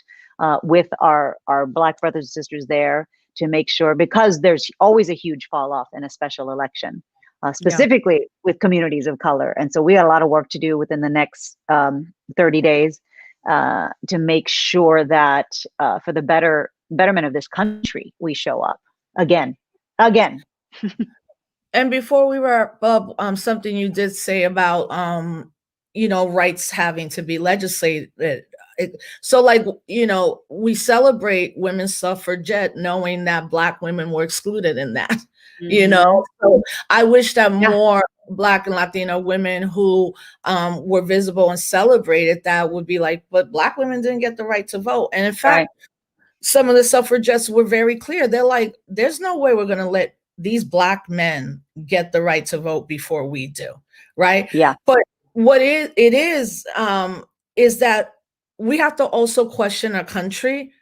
with our Black brothers and sisters there, to make sure, because there's always a huge fall off in a special election, specifically with communities of color. And so we got a lot of work to do within the next 30 days to make sure that for the betterment of this country, we show up again. And before we wrap up, something you did say about, rights having to be legislated. So, like, we celebrate women's suffragette, knowing that Black women were excluded in that, So I wish that more Black and Latino women who were visible and celebrated that would be like, but Black women didn't get the right to vote. And in fact, some of the suffragettes were very clear. They're like, there's no way we're going to let these Black men get the right to vote before we do, right? Yeah. But what it is that we have to also question a country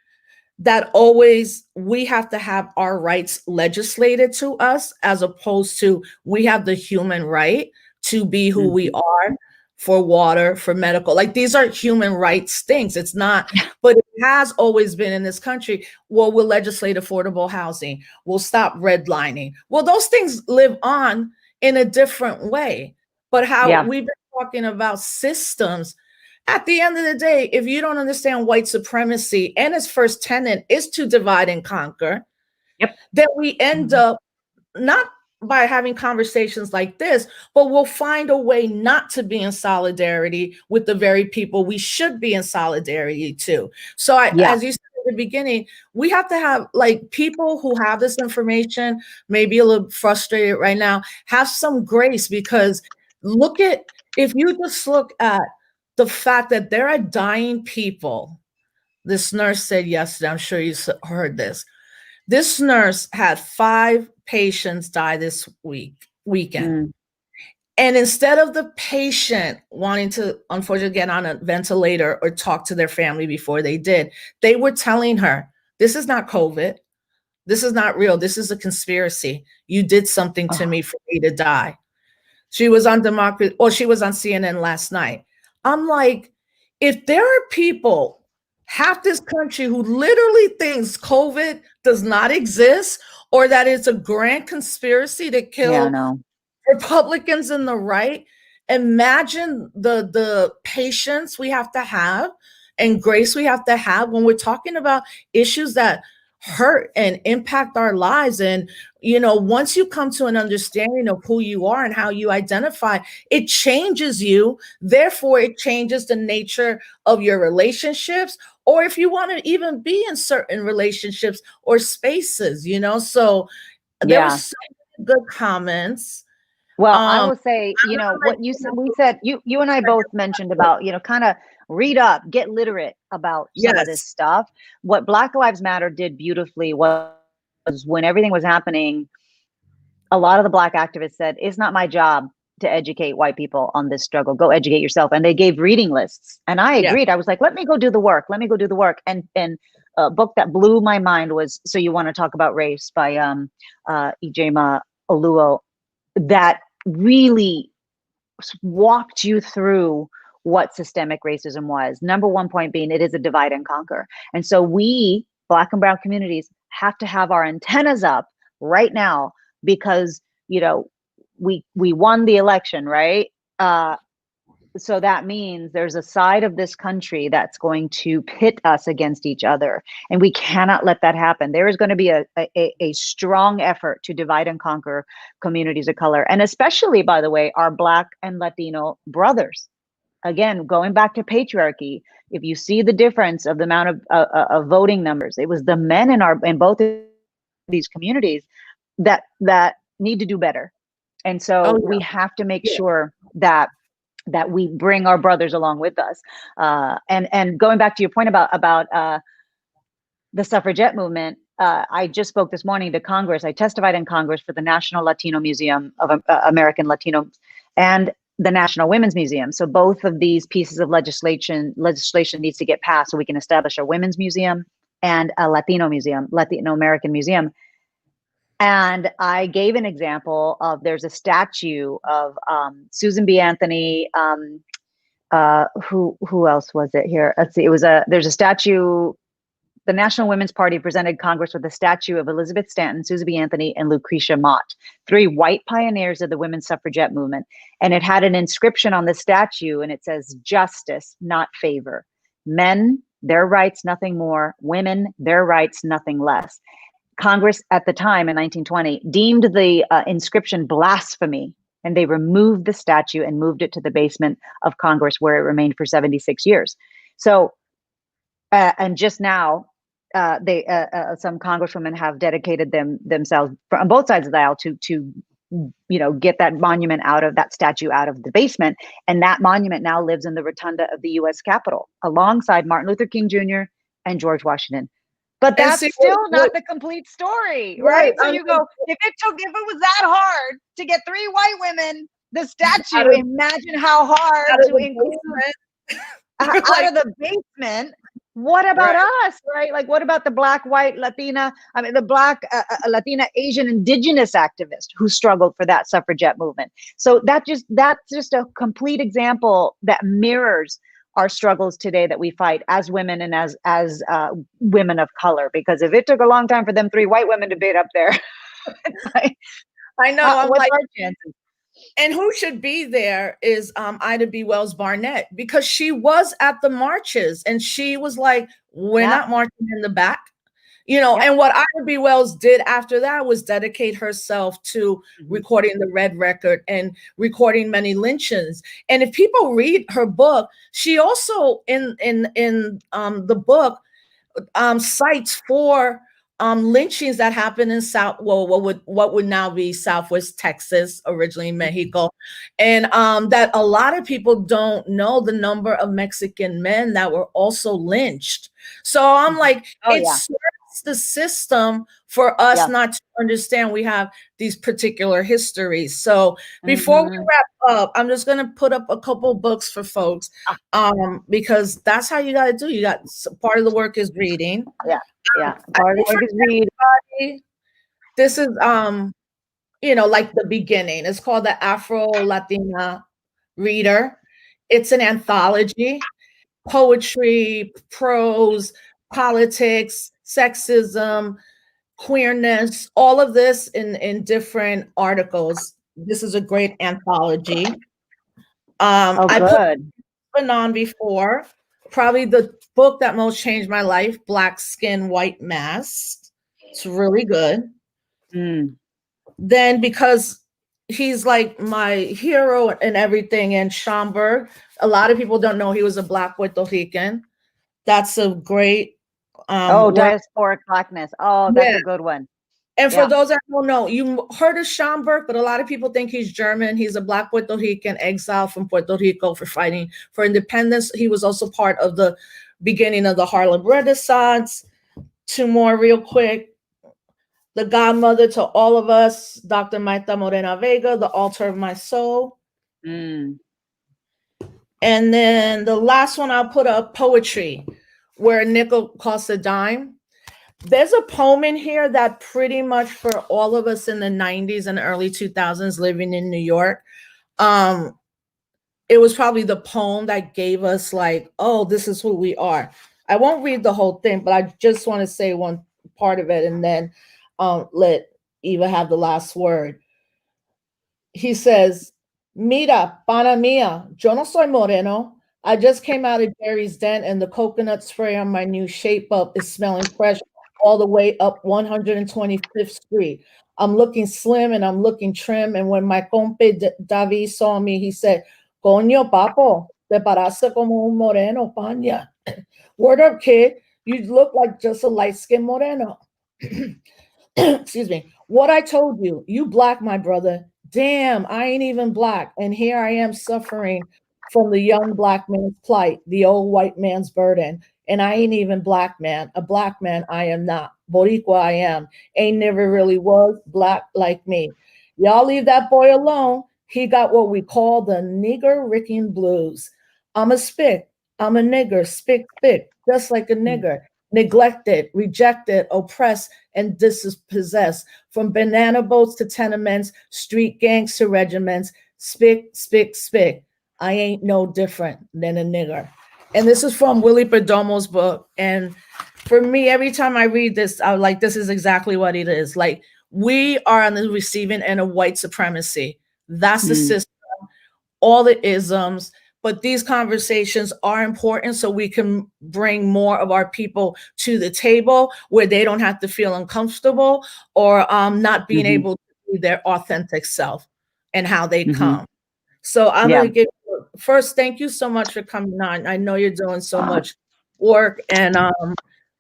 that always we have to have our rights legislated to us, as opposed to we have the human right to be who we are, for water, for medical. Like, these are human rights things. It's not, but it has always been in this country. Well, we'll legislate affordable housing. We'll stop redlining. Well, those things live on in a different way. But how Yeah. we've been talking about systems, at the end of the day, if you don't understand white supremacy and its first tenet is to divide and conquer, Yep. then we end up not by having conversations like this, but we'll find a way not to be in solidarity with the very people we should be in solidarity to. So Yeah. as you said at the beginning, we have to have, like, people who have this information, maybe a little frustrated right now, have some grace, because if you just look at the fact that there are dying people. This nurse said yesterday, I'm sure you heard this. This nurse had 5 patients die this weekend. And instead of the patient wanting to, unfortunately, get on a ventilator or talk to their family before they did, they were telling her, this is not COVID. This is not real. This is a conspiracy. You did something to me for me to die. She was on she was on CNN last night. I'm like, if there are people, half this country, who literally thinks COVID does not exist, or that it's a grand conspiracy to kill Republicans and the right, imagine the patience we have to have and grace we have to have when we're talking about issues that hurt and impact our lives. And once you come to an understanding of who you are and how you identify, it changes you. Therefore, it changes the nature of your relationships, or if you want to even be in certain relationships or spaces. So there were so many good comments. Well, I will say, what you said, we said, you and I both mentioned about, kind of read up, get literate about some of this stuff. What Black Lives Matter did beautifully was, when everything was happening, a lot of the Black activists said, it's not my job to educate white people on this struggle. Go educate yourself. And they gave reading lists. And I agreed. I was like, let me go do the work. Let me go do the work. And a book that blew my mind was So You Want to Talk About Race by Ijema Oluo, that really walked you through what systemic racism was. Number one point being, it is a divide and conquer. And so we, Black and brown communities, have to have our antennas up right now, because, we won the election, right? So that means there's a side of this country that's going to pit us against each other, and we cannot let that happen. There is going to be a strong effort to divide and conquer communities of color, and especially, by the way, our Black and Latino brothers. Again, going back to patriarchy, if you see the difference of the amount of voting numbers, it was the men in both of these communities that need to do better. And so we have to make sure that we bring our brothers along with us. And going back to your point about the suffragette movement, I just spoke this morning to Congress. I testified in Congress for the National Latino Museum of American Latinos and the National Women's Museum. So both of these pieces of legislation needs to get passed so we can establish a women's museum and a Latino American museum. And I gave an example of, there's a statue of Susan B. Anthony. Who else was it here? Let's see. There's a statue. The National Women's Party presented Congress with a statue of Elizabeth Stanton, Susan B. Anthony, and Lucretia Mott, 3 white pioneers of the women's suffragette movement. And it had an inscription on the statue, and it says, "Justice, not favor. Men, their rights, nothing more. Women, their rights, nothing less." Congress at the time in 1920 deemed the inscription blasphemy, and they removed the statue and moved it to the basement of Congress, where it remained for 76 years. So, and just now, some congresswomen have dedicated themselves on both sides of the aisle to get that monument that statue out of the basement. And that monument now lives in the rotunda of the U.S. Capitol alongside Martin Luther King Jr. and George Washington. But And that's see, still not the complete story, right? So I you mean, go, if it was that hard to get 3 white women the out statue, of, imagine how hard out of to the include basement, you're out like, of the basement. What about right. us, right? Like, what about the Black, white, Latina, I mean, the Black, Latina, Asian, Indigenous activist who struggled for that suffragette movement? So that's just a complete example that mirrors our struggles today that we fight as women and as women of color. Because if it took a long time for them 3 white women to be up there, like, I know. I'm what's like, our chances? and who should be there is Ida B. Wells Barnett, because she was at the marches and she was like, we're Yeah. not marching in the back. You know, and what Ida B. Wells did after that was dedicate herself to recording the Red Record and recording many lynchings. And if people read her book, she also in the book sites for lynchings that happened in what would now be Southwest Texas, originally Mexico, and that a lot of people don't know the number of Mexican men that were also lynched. So I'm like, it serves the system for us not to understand we have these particular histories. So before we wrap up, I'm just going to put up a couple books for folks, because that's how you got to do. You got part of the work is reading. Part of the work is read. This is you know, like the beginning. It's called the Afro Latina Reader. It's an anthology, poetry, prose, politics, sexism, queerness, all of this in different articles. This is a great anthology. I put on before, probably the book that most changed my life, Black Skin, White Mask. It's really good. Then because he's like my hero and everything, and Schomburg, a lot of people don't know he was a Black Puerto Rican. That's a great diasporic Blackness. Oh, that's a good one. And for those that don't know, you heard of Schomburg, but a lot of people think he's German. He's a Black Puerto Rican exiled from Puerto Rico for fighting for independence. He was also part of the beginning of the Harlem Renaissance. 2 more real quick. The godmother to all of us, Dr. Maita Morena Vega, The Altar of My Soul. And then the last one I'll put up, poetry, Where a Nickel Costs a Dime. There's a poem in here that pretty much for all of us in the 90s and early 2000s living in New York, it was probably the poem that gave us like, oh, this is who we are. I won't read the whole thing, but I just want to say one part of it and then let Eva have the last word. He says, Mira, pana mia, yo no soy moreno. I just came out of Jerry's Den and the coconut spray on my new Shape Up is smelling fresh all the way up 125th Street. I'm looking slim and I'm looking trim. And when my compa David saw me, he said, Coño, papo, te paraste como un moreno, paña. Word up, kid. You look like just a light-skinned moreno. Excuse me. What I told you, you Black, my brother. Damn, I ain't even Black. And here I am suffering from the young Black man's plight, the old white man's burden. And I ain't even Black man. A Black man I am not. Boricua I am. Ain't never really was Black like me. Y'all leave that boy alone. He got what we call the nigger ricking blues. I'm a spick. I'm a nigger. Spick, just like a nigger. Neglected, rejected, oppressed, and dispossessed. From banana boats to tenements, street gangs to regiments. Spick. I ain't no different than a nigger. And this is from Willie Perdomo's book. And for me, every time I read this, I'm like, this is exactly what it is. Like, we are on the receiving end of white supremacy. That's the system, all the isms. But these conversations are important so we can bring more of our people to the table where they don't have to feel uncomfortable or not being able to be their authentic self and how they come. So I'm going to give you, first, thank you so much for coming on. I know you're doing so much work and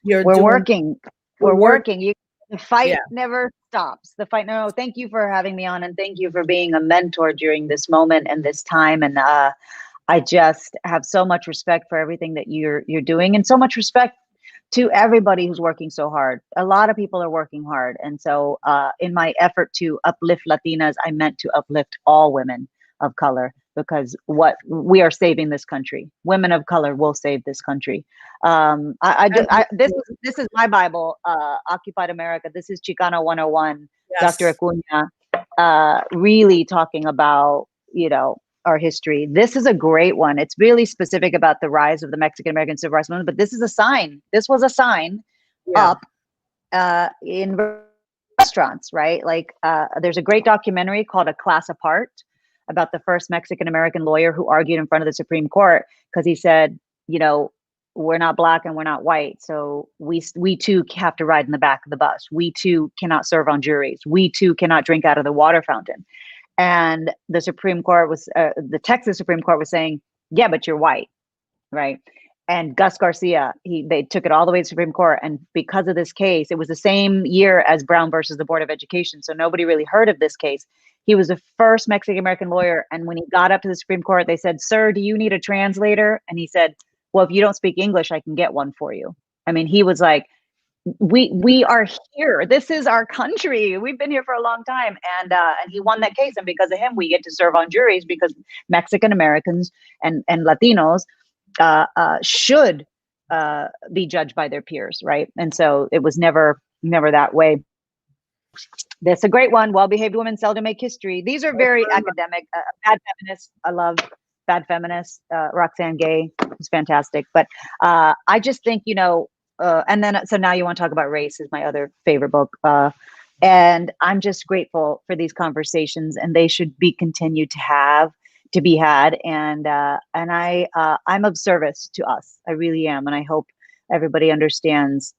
we're working. The fight never stops. The fight. No, thank you for having me on and thank you for being a mentor during this moment and this time. And I just have so much respect for everything that you're doing and so much respect to everybody who's working so hard. A lot of people are working hard. And so in my effort to uplift Latinas, I meant to uplift all women of color, because what we are saving this country. Women of color will save this country. This is my Bible, Occupied America. This is Chicana 101, Yes. Dr. Acuna, really talking about, our history. This is a great one. It's really specific about the rise of the Mexican American civil rights movement, but this is a sign. This was a sign up in restaurants, right? Like there's a great documentary called A Class Apart about the first Mexican American lawyer who argued in front of the Supreme Court, because he said, we're not Black and we're not white. So we too have to ride in the back of the bus. We too cannot serve on juries. We too cannot drink out of the water fountain. And the Supreme Court was, the Texas Supreme Court was saying, yeah, but you're white, right? And Gus Garcia, they took it all the way to the Supreme Court. And because of this case, it was the same year as Brown versus the Board of Education. So nobody really heard of this case. He was the first Mexican-American lawyer. And when he got up to the Supreme Court, they said, sir, do you need a translator? And he said, well, if you don't speak English, I can get one for you. I mean, he was like, we are here. This is our country. We've been here for a long time. And he won that case. And because of him, we get to serve on juries, because Mexican Americans and Latinos should be judged by their peers, right? And so it was never that way. That's a great one. Well-behaved women seldom make history. These are very academic. Bad feminists. I love Bad Feminists. Roxane Gay is fantastic. But I just think, and then, so now you want to talk about race is my other favorite book. And I'm just grateful for these conversations, and they should be continued to be had. And I'm of service to us. I really am. And I hope everybody understands,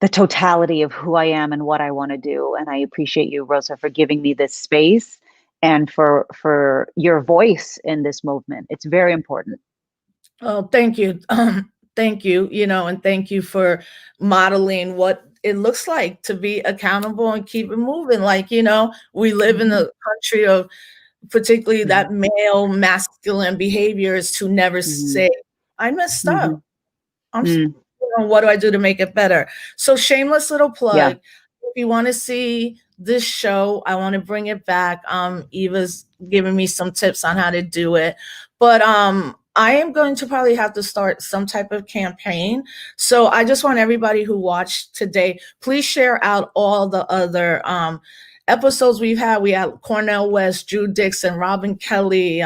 the totality of who I am and what I want to do. And I appreciate you, Rosa, for giving me this space and for your voice in this movement. It's very important. Oh, thank you. Thank you, and thank you for modeling what it looks like to be accountable and keep it moving. Like, we live in a country of particularly that male masculine behaviors to never say, I messed up. What do I do to make it better? So shameless little plug. Yeah. If you want to see this show, I want to bring it back. Eva's giving me some tips on how to do it. But I am going to probably have to start some type of campaign. So I just want everybody who watched today, please share out all the other episodes we've had. We had Cornel West, Drew Dixon, Robin Kelly,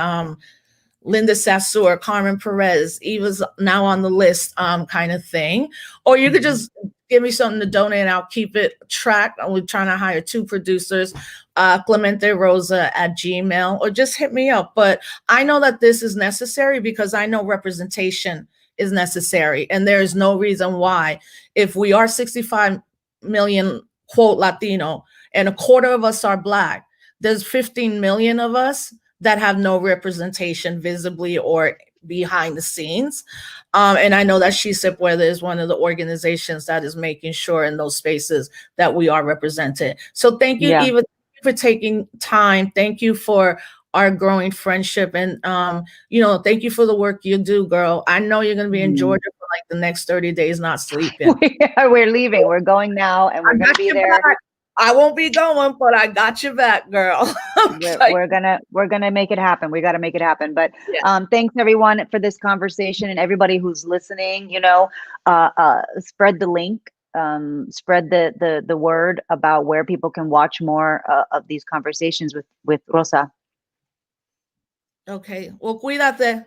Linda Sassur, Carmen Perez, Eva's now on the list, kind of thing. Or you could just give me something to donate and I'll keep it tracked. We're trying to hire 2 producers, clementerosa@gmail.com, or just hit me up. But I know that this is necessary because I know representation is necessary. And there is no reason why, if we are 65 million, quote, Latino, and a quarter of us are Black, there's 15 million of us that have no representation visibly or behind the scenes. And I know that She Sip Weather is one of the organizations that is making sure in those spaces that we are represented. So thank you, Eva, for taking time. Thank you for our growing friendship. And, thank you for the work you do, girl. I know you're going to be in Georgia for like the next 30 days, not sleeping. We're leaving. We're going now, and we're going to be there. Back. I won't be going, but I got your back, girl. We're gonna make it happen. We got to make it happen. But thanks everyone for this conversation, and everybody who's listening. Spread the link, spread the word about where people can watch more of these conversations with Rosa. Okay. Well, cuídate.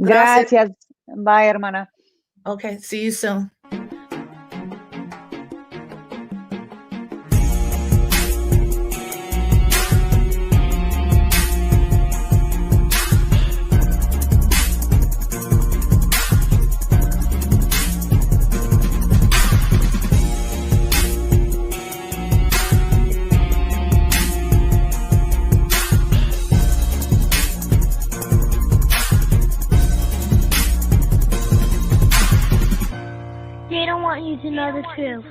Gracias. Bye, hermana. Okay. See you soon. They don't want you to know the truth.